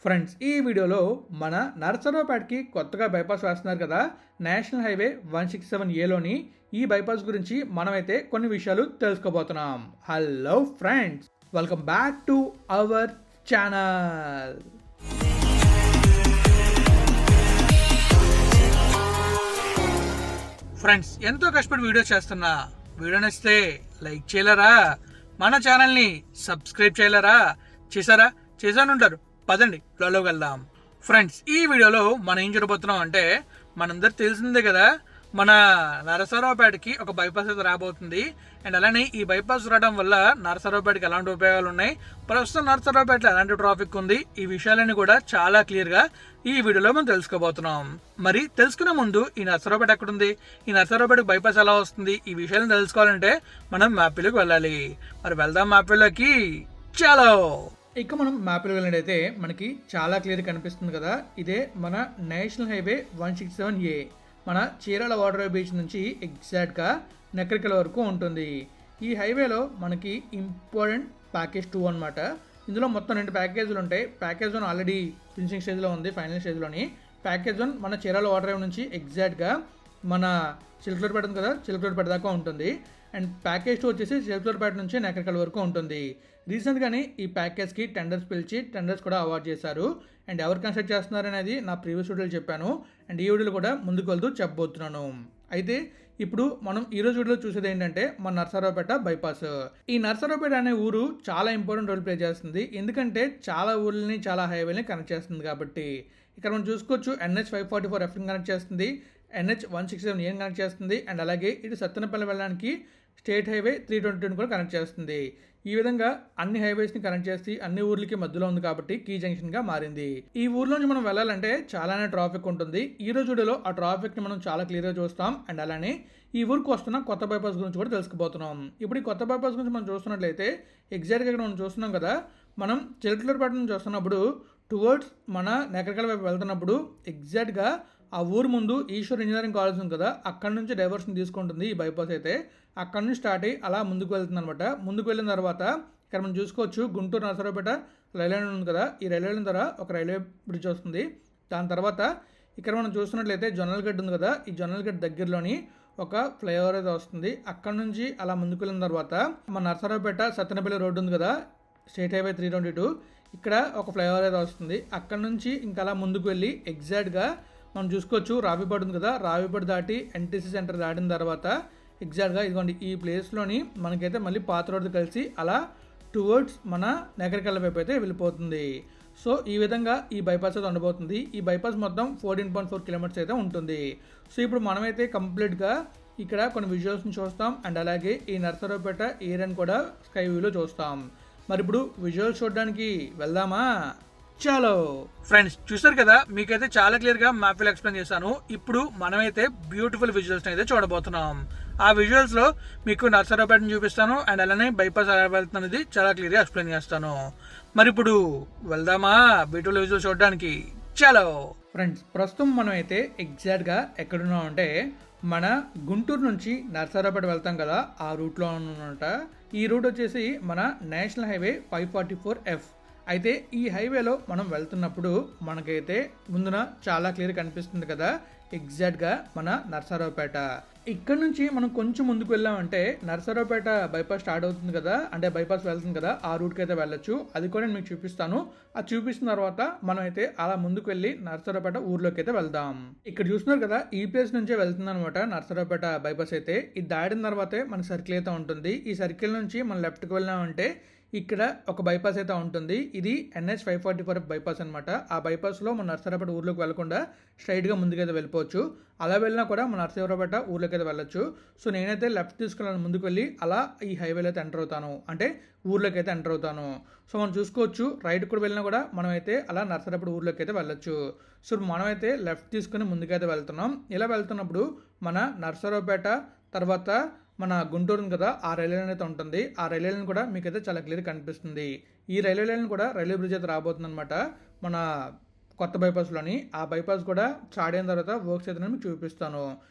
Friends, ఈ వీడియోలో మన నర్సరావుపేటకి కొత్తగా బైపాస్ వేస్తున్నారు కదా, నేషనల్ హైవే 167Aలోని ఈ బైపాస్ గురించి మనమైతే కొన్ని విషయాలు తెలుసుకోబోతున్నాం. Hello friends, welcome back to our channel. Friends, ఎంతో కష్టపడి వీడియో చేస్తున్నా. వీడియో నచ్చితే లైక్ చేయలేరా? మన ఛానల్ని సబ్స్క్రైబ్ చేయలేరా? చేశానుంటారు. పదండి లోకి వెళ్దాం. ఫ్రెండ్స్, ఈ వీడియోలో మనం ఏం చూడబోతున్నాం అంటే, మనందరూ తెలిసిందే కదా, మన నరసరావుపేటకి ఒక బైపాస్ అయితే రాబోతుంది. అండ్ అలానే ఈ బైపాస్ రావడం వల్ల నరసరావుపేటకి ఎలాంటి ఉపయోగాలు ఉన్నాయి, ప్రస్తుతం నరసరావుపేటలో ఎలాంటి ట్రాఫిక్ ఉంది, ఈ విషయాలన్నీ కూడా చాలా క్లియర్గా ఈ వీడియోలో మనం తెలుసుకోబోతున్నాం. మరి తెలుసుకునే ముందు ఈ నరసరావుపేట ఎక్కడుంది, ఈ నరసరావుపేటకి బైపాస్ ఎలా వస్తుంది, ఈ విషయాలను తెలుసుకోవాలంటే మనం మ్యాప్లోకి వెళ్ళాలి. మరి వెళ్దాం మ్యాప్లోకి. చలో. ఇక మనం మ్యాప్లో వెళ్ళినట్టయితే మనకి చాలా క్లియర్ కనిపిస్తుంది కదా, ఇదే మన నేషనల్ హైవే 167A. మన చీరాల వాటర్ బీచ్ నుంచి ఎగ్జాక్ట్గా నకరికల వరకు ఉంటుంది. ఈ హైవేలో మనకి ఇంపార్టెంట్ ప్యాకేజ్ 2 అనమాట. ఇందులో మొత్తం 2 ప్యాకేజీలు ఉంటాయి. ప్యాకేజ్ 1 ఆల్రెడీ ఫినిషింగ్ స్టేజ్లో ఉంది, ఫైనల్ స్టేజ్లోని. ప్యాకేజ్ 1 మన చీరాల వాటర్ నుంచి ఎగ్జాక్ట్గా మన చిలకలూరుపేట ఉంది కదా, చిలకలూరుపేట దాకా ఉంటుంది. అండ్ ప్యాకేజ్ 2 వచ్చేసి చిలకలూరుపేట నుంచి నకరికల వరకు ఉంటుంది. రీసెంట్గానే ఈ ప్యాకేజ్కి టెండర్స్ పిలిచి టెండర్స్ కూడా అవార్డ్ చేశారు. అండ్ ఎవరు కన్స్ట్రక్ట్ చేస్తున్నారు అనేది నా ప్రీవియస్ వీడియోలో చెప్పాను. అండ్ ఈ వీడియోలో కూడా ముందుకు వెళ్తూ చెప్పబోతున్నాను. అయితే ఇప్పుడు మనం ఈరోజు వీడియోలో చూసేది ఏంటంటే మన నరసరావుపేట బైపాస్. ఈ నరసరావుపేట అనే ఊరు చాలా ఇంపార్టెంట్ రోల్ ప్లే చేస్తుంది. ఎందుకంటే చాలా ఊళ్ళని చాలా హైవేని కనెక్ట్ చేస్తుంది కాబట్టి. ఇక్కడ మనం చూసుకోవచ్చు, NH 544F కనెక్ట్ చేస్తుంది, NH 167A కనెక్ట్ చేస్తుంది. అండ్ అలాగే ఇటు సత్తెనపల్లి వెళ్ళడానికి స్టేట్ హైవే 322 కూడా కనెక్ట్ చేస్తుంది. ఈ విధంగా అన్ని హైవేస్ని కనెక్ట్ చేసి అన్ని ఊర్లకి మధ్యలో ఉంది కాబట్టి కీ జంక్షన్గా మారింది. ఈ ఊర్లోంచి మనం వెళ్ళాలంటే చాలానే ట్రాఫిక్ ఉంటుంది. ఈ రోజు వీడియోలో ఆ ట్రాఫిక్ని మనం చాలా క్లియర్గా చూస్తాం. అండ్ అలానే ఈ ఊరికి వస్తున్న కొత్త బైపాస్ గురించి కూడా తెలుసుకోబోతున్నాం. ఇప్పుడు ఈ కొత్త బైపాస్ గురించి మనం చూస్తున్నట్లయితే ఎగ్జాక్ట్గా ఇక్కడ మనం చూస్తున్నాం కదా, మనం చిలకలూరుపేట నుంచి వస్తున్నప్పుడు టువర్డ్స్ మన నకరికల వైపు వెళ్తున్నప్పుడు ఎగ్జాక్ట్గా ఆ ఊరు ముందు ఈశ్వర్ ఇంజనీరింగ్ కాలేజ్ ఉంది కదా, అక్కడ నుంచి డైవర్షన్ తీసుకుంటుంది ఈ బైపాస్ అయితే. అక్కడ నుంచి స్టార్ట్ అయ్యి అలా ముందుకు వెళ్తుంది అనమాట. ముందుకు వెళ్ళిన తర్వాత ఇక్కడ మనం చూసుకోవచ్చు, గుంటూరు నరసరావుపేట రైల్వే లైన్ ఉంది కదా, ఈ రైల్వే లైన్ ద్వారా ఒక రైల్వే బ్రిడ్జ్ వస్తుంది. దాని తర్వాత ఇక్కడ మనం చూస్తున్నట్లయితే జొన్నలగడ్డ ఉంది కదా, ఈ జొన్నలగడ్డ దగ్గరలోని ఒక ఫ్లైఓవర్ అయితే వస్తుంది. అక్కడ నుంచి అలా ముందుకు వెళ్ళిన తర్వాత మన నరసరావుపేట సత్తెనపల్లి రోడ్డు ఉంది కదా, స్టేట్ హైవే 322, ఇక్కడ ఒక ఫ్లైఓవర్ అయితే వస్తుంది. అక్కడ నుంచి ఇంకా అలా ముందుకు వెళ్ళి ఎగ్జాక్ట్గా మనం చూసుకోవచ్చు రావిపాడు ఉంది కదా, రావిపాడు దాటి NTC సెంటర్ దాటిన తర్వాత ఎగ్జాక్ట్గా ఇదిగోండి ఈ ప్లేస్లోని మనకైతే మళ్ళీ పాత రోడ్డు కలిసి అలా టువర్డ్స్ మన నగరికల్ల వైపు అయితే వెళ్ళిపోతుంది. సో ఈ విధంగా ఈ బైపాస్ అయితే ఉండబోతుంది. ఈ బైపాస్ మొత్తం 14.4 కిలోమీటర్స్ అయితే ఉంటుంది. సో ఇప్పుడు మనమైతే కంప్లీట్గా ఇక్కడ కొన్ని విజువల్స్ని చూస్తాం. అండ్ అలాగే ఈ నరసరావుపేట ఏరియాని కూడా స్కై వ్యూలో చూస్తాం. మరి ఇప్పుడు విజువల్స్ చూడడానికి వెళ్దామా? చలో. ఫ్రెండ్స్, చూసారు కదా, మీకైతే చాలా క్లియర్గా మ్యాప్లో ఎక్స్ప్లెయిన్ చేశాను. ఇప్పుడు మనమైతే బ్యూటిఫుల్ విజువల్స్ని అయితే చూడబోతున్నాం. ఆ విజువల్స్లో మీకు నరసరావుపేటని చూపిస్తాను. అండ్ అలానే బైపాస్ ఎలా వెళ్తున్నది చాలా క్లియర్గా ఎక్స్ప్లెయిన్ చేస్తాను. మరి ఇప్పుడు వెళ్దామా బ్యూటిఫుల్ విజువల్స్ చూడడానికి? చలో. ఫ్రెండ్స్, ప్రస్తుతం మనం అయితే ఎగ్జాక్ట్గా ఎక్కడున్నాం అంటే మన గుంటూరు నుంచి నరసరావుపేట వెళ్తాం కదా, ఆ రూట్లో ఉన్నమాట. ఈ రూట్ వచ్చేసి మన నేషనల్ హైవే 544F. అయితే ఈ హైవేలో మనం వెళ్తున్నప్పుడు మనకైతే ముందున చాలా క్లియర్ కనిపిస్తుంది కదా, ఎగ్జాక్ట్గా మన నరసరావుపేట. ఇక్కడ నుంచి మనం కొంచెం ముందుకు వెళ్ళామంటే నరసరావుపేట బైపాస్ స్టార్ట్ అవుతుంది కదా, అంటే బైపాస్ వెళ్తుంది కదా, ఆ రూట్కి అయితే వెళ్ళొచ్చు. అది కూడా నేను మీకు చూపిస్తాను. అది చూపిస్తున్న తర్వాత మనం అయితే అలా ముందుకు వెళ్ళి నరసరావుపేట ఊర్లోకి అయితే వెళ్దాం. ఇక్కడ చూస్తున్నారు కదా, ఈ ప్లేస్ నుంచే వెళ్తుంది అనమాట నరసరావుపేట బైపాస్ అయితే. ఇది దాటిన తర్వాతే మన సర్కిల్ అయితే ఉంటుంది. ఈ సర్కిల్ నుంచి మనం లెఫ్ట్కి వెళ్ళామంటే ఇక్కడ ఒక బైపాస్ అయితే ఉంటుంది. ఇది NH 544 బైపాస్ అనమాట. ఆ బైపాస్లో మన నరసరావుపేట ఊర్లోకి వెళ్లకుండా స్ట్రైట్గా ముందుకైతే వెళ్ళిపోవచ్చు. అలా వెళ్ళినా కూడా మన నరసరావుపేట ఊర్లోకి అయితే వెళ్ళొచ్చు. సో నేనైతే లెఫ్ట్ తీసుకెళ్ళాను, ముందుకు వెళ్ళి అలా ఈ హైవేలో అయితే ఎంటర్ అవుతాను, అంటే ఊర్లోకి అయితే ఎంటర్ అవుతాను. సో మనం చూసుకోవచ్చు, రైట్ కూడా వెళ్ళినా కూడా మనమైతే అలా నరసరావుపేట ఊర్లోకి అయితే వెళ్ళొచ్చు. సో మనమైతే లెఫ్ట్ తీసుకుని ముందుకైతే వెళ్తున్నాం. ఇలా వెళ్తున్నప్పుడు మన నరసరావుపేట తర్వాత మన గుంటూరు ఉంది కదా, ఆ రైల్వే లైన్ అయితే ఉంటుంది. ఆ రైల్వే లైన్ కూడా మీకైతే చాలా క్లియర్ కనిపిస్తుంది. ఈ రైల్వే లైన్ కూడా రైల్వే బ్రిడ్జ్ అయితే రాబోతుంది అనమాట మన కొత్త బైపాస్లోని. ఆ బైపాస్ కూడా స్టార్ట్ అయిన తర్వాత వర్క్స్ అయితే మీకు చూపిస్తాను.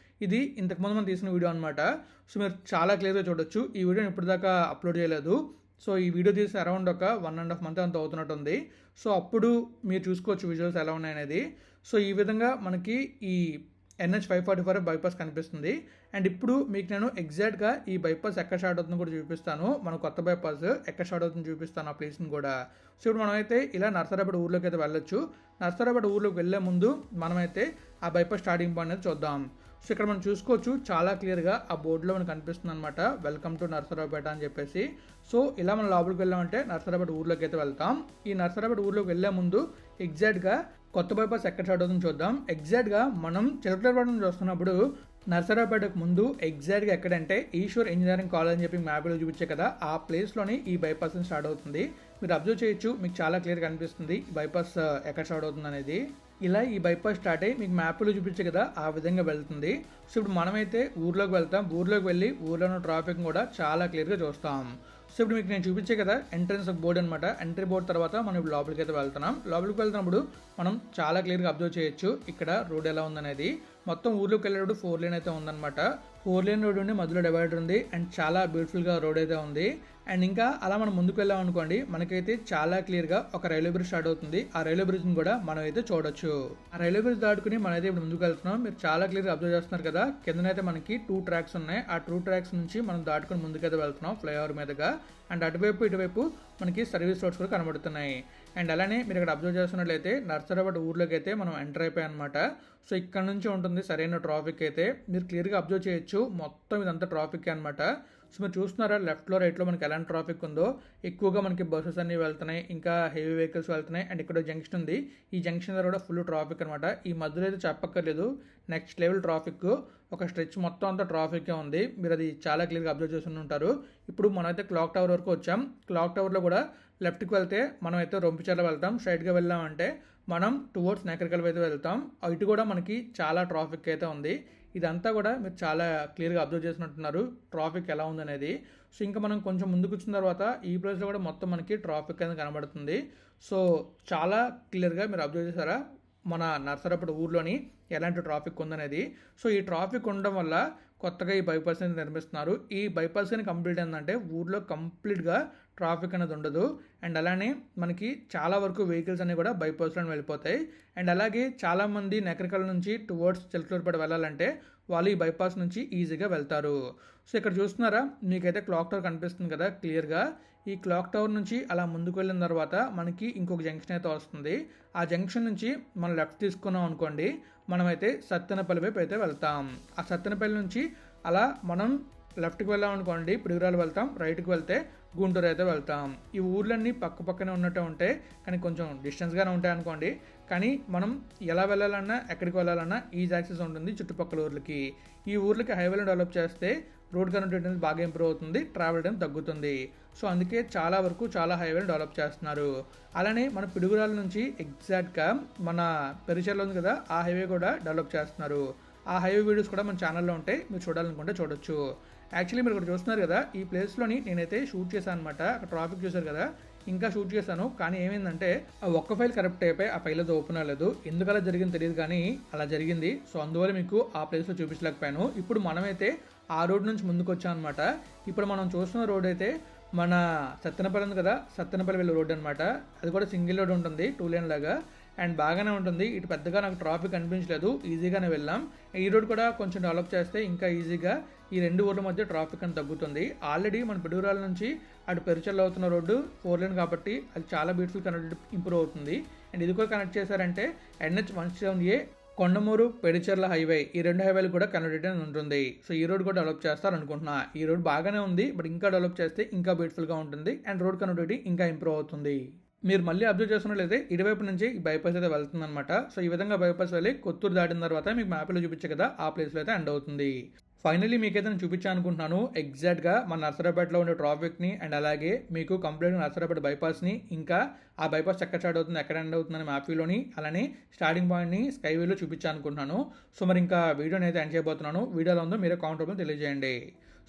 ఇది ఇంతకుముందు మనం తీసిన వీడియో అనమాట. సో మీరు చాలా క్లియర్గా చూడొచ్చు. ఈ వీడియోని ఇప్పటిదాకా అప్లోడ్ చేయలేదు. సో ఈ వీడియో తీసి అరౌండ్ ఒక 1.5 month అంత అవుతున్నట్టుంది. సో అప్పుడు మీరు చూసుకోవచ్చు విజువల్స్ ఎలా ఉన్నాయనేది. సో ఈ విధంగా మనకి ఈ NH-544 బైపాస్ కనిపిస్తుంది. అండ్ ఇప్పుడు మీకు నేను ఎగ్జాక్ట్గా ఈ బైపాస్ ఎక్కడ స్టార్ట్ అవుతుందో కూడా చూపిస్తాను. మన కొత్త బైపాస్ ఎక్కడ స్టార్ట్ అవుతుందో చూపిస్తాను ఆ ప్లేస్ని కూడా. సో ఇప్పుడు మనమైతే ఇలా నర్సరాపేట ఊర్లోకి అయితే వెళ్ళొచ్చు. నర్సరాపేట ఊర్లోకి వెళ్ళే ముందు మనమైతే ఆ బైపాస్ స్టార్టింగ్ పాయింట్ అనేది చూద్దాం. సో ఇక్కడ మనం చూసుకోవచ్చు చాలా క్లియర్గా ఆ బోర్డులో మనకు కనిపిస్తుంది అనమాట, వెల్కమ్ టు నర్సరావుపేట అని చెప్పేసి. సో ఇలా మనం లోపలికి వెళ్ళామంటే నర్సరావుపేట ఊర్లోకి అయితే వెళ్తాం. ఈ నర్సరావుపేట ఊర్లోకి వెళ్ళే ముందు ఎగ్జాక్ట్గా కొత్త బైపాస్ ఎక్కడ స్టార్ట్ అవుతుందో చూద్దాం. ఎగ్జాక్ట్గా మనం చిలకలపేట నుంచి వస్తున్నప్పుడు నర్సరావుపేటకు ముందు ఎగ్జాక్ట్గా ఎక్కడంటే ఈశ్వర్ ఇంజనీరింగ్ కాలేజ్ అని చెప్పి మ్యాప్లో చూపించే కదా, ఆ ప్లేస్లోని ఈ బైపాస్ స్టార్ట్ అవుతుంది. మీరు అబ్జర్వ్ చేయొచ్చు, మీకు చాలా క్లియర్గా కనిపిస్తుంది ఈ బైపాస్ ఎక్కడ స్టార్ట్ అవుతుంది అనేది. ఇలా ఈ బైపాస్ స్టార్ట్ అయ్యి మీకు మ్యాప్లో చూపించే కదా ఆ విధంగా వెళ్తుంది. సో ఇప్పుడు మనమైతే ఊర్లోకి వెళ్తాం. ఊర్లోకి వెళ్ళి ఊర్లో ఉన్న ట్రాఫిక్ కూడా చాలా క్లియర్గా చూస్తాం. సో ఇప్పుడు మీకు నేను చూపించే కదా ఎంట్రన్స్ బోర్డ్ అనమాట. ఎంట్రీ బోర్డ్ తర్వాత మనం ఇప్పుడు లోపలికి అయితే వెళ్తున్నాం. లోపలికి వెళ్తున్నప్పుడు మనం చాలా క్లియర్గా అబ్జర్వ్ చేయొచ్చు ఇక్కడ రోడ్ ఎలా ఉందనేది. మొత్తం ఊర్లోకి వెళ్ళేటప్పుడు 4 lane అయితే ఉందన్నమాట. 4 lane రోడ్ ఉండి మధ్యలో డివైడర్ ఉంది అండ్ చాలా బ్యూటిఫుల్గా రోడ్ అయితే ఉంది. అండ్ ఇంకా అలా మనం ముందుకు వెళ్ళాం అనుకోండి, మనకైతే చాలా క్లియర్గా ఒక రైల్వే బ్రిడ్జ్ స్టార్ట్ అవుతుంది. ఆ రైల్వే బ్రిడ్జ్ని కూడా మనం అయితే చూడొచ్చు. ఆ రైల్వే బ్రిడ్జ్ దాటుకుని మనమైతే ఇప్పుడు ముందుకు వెళ్తున్నాం. మీరు చాలా క్లియర్గా అబ్జర్వ్ చేస్తున్నారు కదా, కిందనైతే మనకి 2 tracks ఉన్నాయి. ఆ 2 tracks నుంచి మనం దాటుకుని ముందుకైతే వెళ్తున్నాం ఫ్లైఓవర్ మీదుగా. అండ్ అటువైపు ఇటువైపు మనకి సర్వీస్ రోడ్స్ కూడా కనబడుతున్నాయి. అండ్ అలానే మీరు ఇక్కడ అబ్జర్వ్ చేస్తున్నట్లయితే నర్సరావుపేట ఊర్లోకి అయితే మనం ఎంటర్ అయిపోయాం అనమాట. సో ఇక్కడ నుంచి ఉంటుంది సరైన ట్రాఫిక్ అయితే. మీరు క్లియర్గా అబ్జర్వ్ చేయొచ్చు, మొత్తం ఇదంతా ట్రాఫిక్ అనమాట. సో మీరు చూస్తున్నారా లెఫ్ట్లో రైట్లో మనకి ఎలాంటి ట్రాఫిక్ ఉందో. ఎక్కువగా మనకి బస్సెస్ అన్నీ వెళ్తున్నాయి, ఇంకా హెవీ వెహికల్స్ వెళ్తున్నాయి. అండ్ ఇక్కడ జంక్షన్ ఉంది, ఈ జంక్షన్ దగ్గర కూడా ఫుల్ ట్రాఫిక్ అనమాట. ఈ మధ్యలో అయితే చెప్పక్కర్లేదు, నెక్స్ట్ లెవెల్ ట్రాఫిక్. ఒక స్ట్రెచ్ మొత్తం అంతా ట్రాఫిక్గా ఉంది. మీరు అది చాలా క్లియర్గా అబ్జర్వ్ చేస్తూ ఉంటారు. ఇప్పుడు మనమైతే క్లాక్ టవర్ వరకు వచ్చాం. క్లాక్ టవర్లో కూడా లెఫ్ట్కి వెళ్తే మనం అయితే రొంపిచెర్ల వెళ్తాం. స్ట్రైట్గా వెళ్ళామంటే మనం టువర్డ్స్ నేకరకల్ అయితే వెళ్తాం. ఇటు కూడా మనకి చాలా ట్రాఫిక్ అయితే ఉంది. ఇదంతా కూడా మీరు చాలా క్లియర్గా అబ్జర్వ్ చేసినట్టున్నారు ట్రాఫిక్ ఎలా ఉందనేది. సో ఇంకా మనం కొంచెం ముందుకు వచ్చిన తర్వాత ఈ ప్లేస్లో కూడా మొత్తం మనకి ట్రాఫిక్ అనేది కనబడుతుంది. సో చాలా క్లియర్గా మీరు అబ్జర్వ్ చేశారా మన నర్సరావుపేట ఊర్లోని ఎలాంటి ట్రాఫిక్ ఉందనేది. సో ఈ ట్రాఫిక్ ఉండడం వల్ల కొత్తగా ఈ బైపాస్ అనేది నిర్మిస్తున్నారు. ఈ బైపాస్ కానీ కంప్లీట్ అయిందంటే ఊర్లో కంప్లీట్గా ట్రాఫిక్ అనేది ఉండదు. అండ్ అలానే మనకి చాలా వరకు వెహికల్స్ అనేవి కూడా బైపాస్లో వెళ్ళిపోతాయి. అండ్ అలాగే చాలామంది నకరికల్ నుంచి టువర్డ్స్ చిలకలూరుపేట వెళ్ళాలంటే వాళ్ళు ఈ బైపాస్ నుంచి ఈజీగా వెళ్తారు. సో ఇక్కడ చూస్తున్నారా, మీకైతే క్లాక్ టవర్ కనిపిస్తుంది కదా క్లియర్గా. ఈ క్లాక్ టవర్ నుంచి అలా ముందుకు వెళ్ళిన తర్వాత మనకి ఇంకొక జంక్షన్ అయితే వస్తుంది. ఆ జంక్షన్ నుంచి మనం లెఫ్ట్ తీసుకున్నాం అనుకోండి, మనమైతే సత్తెనపల్లి వైపు అయితే వెళ్తాం. ఆ సత్తెనపల్లి నుంచి అలా మనం లెఫ్ట్కి వెళ్ళాం అనుకోండి పిడుగురాలు వెళ్తాం, రైట్కి వెళ్తే గుంటూరు అయితే వెళ్తాం. ఈ ఊర్లన్నీ పక్క పక్కనే ఉన్నట్టు ఉంటాయి, కానీ కొంచెం డిస్టెన్స్గానే ఉంటాయి అనుకోండి. కానీ మనం ఎలా వెళ్ళాలన్నా ఎక్కడికి వెళ్ళాలన్నా ఈజీ యాక్సెస్ ఉంటుంది చుట్టుపక్కల ఊర్లకి. ఈ ఊర్లకి హైవేలను డెవలప్ చేస్తే రోడ్ కనెక్టివిటీ అనేది బాగా ఇంప్రూవ్ అవుతుంది, ట్రావెల్ టైం తగ్గుతుంది. సో అందుకే చాలా వరకు చాలా హైవేలు డెవలప్ చేస్తున్నారు. అలానే మన పిడుగురాల నుంచి ఎగ్జాక్ట్గా మన పెరిచెర్ల ఉంది కదా, ఆ హైవే కూడా డెవలప్ చేస్తున్నారు. ఆ హైవే వీడియోస్ కూడా మన ఛానల్లో ఉంటాయి, మీరు చూడాలనుకుంటే చూడొచ్చు. యాక్చువల్లీ మీరు ఇక్కడ చూస్తున్నారు కదా, ఈ ప్లేస్లోని నేనైతే షూట్ చేశాను అనమాట. అక్కడ ట్రాఫిక్ చూశారు కదా, ఇంకా షూట్ చేశాను. కానీ ఏమైందంటే ఆ ఒక్క ఫైల్ కరెక్ట్ అయిపోయి ఆ ఫైల్ అయితే ఓపెన్ అవ్వలేదు. ఎందుకు అలా జరిగింది తెలియదు, కానీ అలా జరిగింది. సో అందువల్ల మీకు ఆ ప్లేస్లో చూపించలేకపోయాను. ఇప్పుడు మనమైతే ఆ రోడ్ నుంచి ముందుకు వచ్చాం అనమాట. ఇప్పుడు మనం చూస్తున్న రోడ్ అయితే మన సత్తెనపల్లి ఉంది కదా, సత్తెనపల్లి వెళ్ళే రోడ్ అనమాట. అది కూడా సింగిల్ రోడ్ ఉంటుంది, 2 lane లాగా. అండ్ బాగానే ఉంటుంది. ఇటు పెద్దగా నాకు ట్రాఫిక్ అనిపించలేదు, ఈజీగానే వెళ్ళాం. ఈ రోడ్ కూడా కొంచెం డెవలప్ చేస్తే ఇంకా ఈజీగా ఈ 2 ఊర్ల మధ్య ట్రాఫిక్ అని తగ్గుతుంది. ఆల్రెడీ మన పిడుగురాల నుంచి అటు పెరిచెర్ల అవుతున్న రోడ్డు 4 lane కాబట్టి అది చాలా బ్యూటిఫుల్ కనెక్టివిటీ ఇంప్రూవ్ అవుతుంది. అండ్ ఇది కూడా కనెక్ట్ చేశారంటే NH-170A కొండమూరు పెడిచెర్ల హైవే, ఈ 2 హైవేలు కూడా కనెక్టివిటీ ఉంటుంది. సో ఈ రోడ్ కూడా డెవలప్ చేస్తారనుకుంటున్నా. ఈ రోడ్ బాగానే ఉంది, బట్ ఇంకా డెవలప్ చేస్తే ఇంకా బ్యూటిఫుల్గా ఉంటుంది అండ్ రోడ్ కనెక్టివిటీ ఇంకా ఇంప్రూవ్ అవుతుంది. మీరు మళ్ళీ అబ్జర్వ్ చేస్తున్నట్లయితే ఇటువైపు నుంచి ఈ బైపాస్ అయితే వెళ్తుంది అనమాట. సో ఈ విధంగా బైపాస్ వెళ్ళి కొత్తూరు దాటిన తర్వాత మీకు మ్యాప్లో చూపించే కదా ఆ ప్లేస్లో అయితే ఎండ్ అవుతుంది. ఫైనలీ మీకైతే నేను చూపించాను అనుకుంటున్నాను ఎగ్జాక్ట్గా మన నర్సరావుపేటలో ఉండే ట్రాఫిక్ని అండ్ అలాగే మీకు కంప్లీట్గా నర్సరావుపేట బైపాస్ని, ఇంకా ఆ బైపాస్ ఎక్కడ స్టార్ట్ అవుతుంది ఎక్కడ ఎండ్ అవుతుందని మ్యాప్లోని, అలానే స్టార్టింగ్ పాయింట్ని స్కైవేలో చూపించాను అనుకుంటున్నాను. సో మరి ఇంకా వీడియోని అయితే ఎండ్ చేయబోతున్నాను. వీడియోలో ఉందో మీరే కామెంట్ రూపంలో తెలియజేయండి.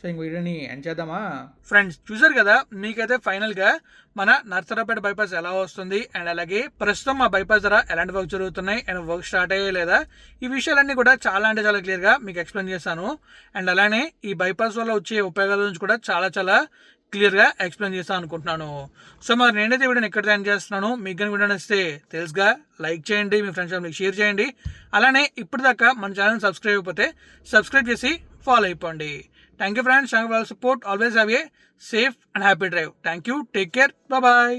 సో ఇంక వీడియోని ఎండ్ చేద్దామా? ఫ్రెండ్స్ చూసారు కదా, మీకైతే ఫైనల్గా మన నర్సరావుపేట బైపాస్ ఎలా వస్తుంది అండ్ అలాగే ప్రస్తుతం ఆ బైపాస్ ధర ఎలాంటి వర్క్ జరుగుతున్నాయి అండ్ వర్క్ స్టార్ట్ అయ్యే లేదా, ఈ విషయాలన్నీ కూడా చాలా అంటే చాలా క్లియర్గా మీకు ఎక్స్ప్లెయిన్ చేశాను. అండ్ అలానే ఈ బైపాస్ వల్ల వచ్చే ఉపయోగాల నుంచి కూడా చాలా క్లియర్గా ఎక్స్ప్లెయిన్ చేస్తాను అనుకుంటున్నాను. సో మరి నేనైతే వీడియోని ఎక్కడ తయారు చేస్తున్నాను, మీకు కానీ వీడియో నచ్చితే తెలుసుగా లైక్ చేయండి, మీ ఫ్రెండ్స్ మీకు షేర్ చేయండి. అలానే ఇప్పటిదాకా మన ఛానల్ సబ్స్క్రైబ్ అయిపోతే సబ్స్క్రైబ్ చేసి ఫాలో అయిపోండి. Thank you friends, thank you for support. Always have a safe and happy drive. Thank you, take care, bye.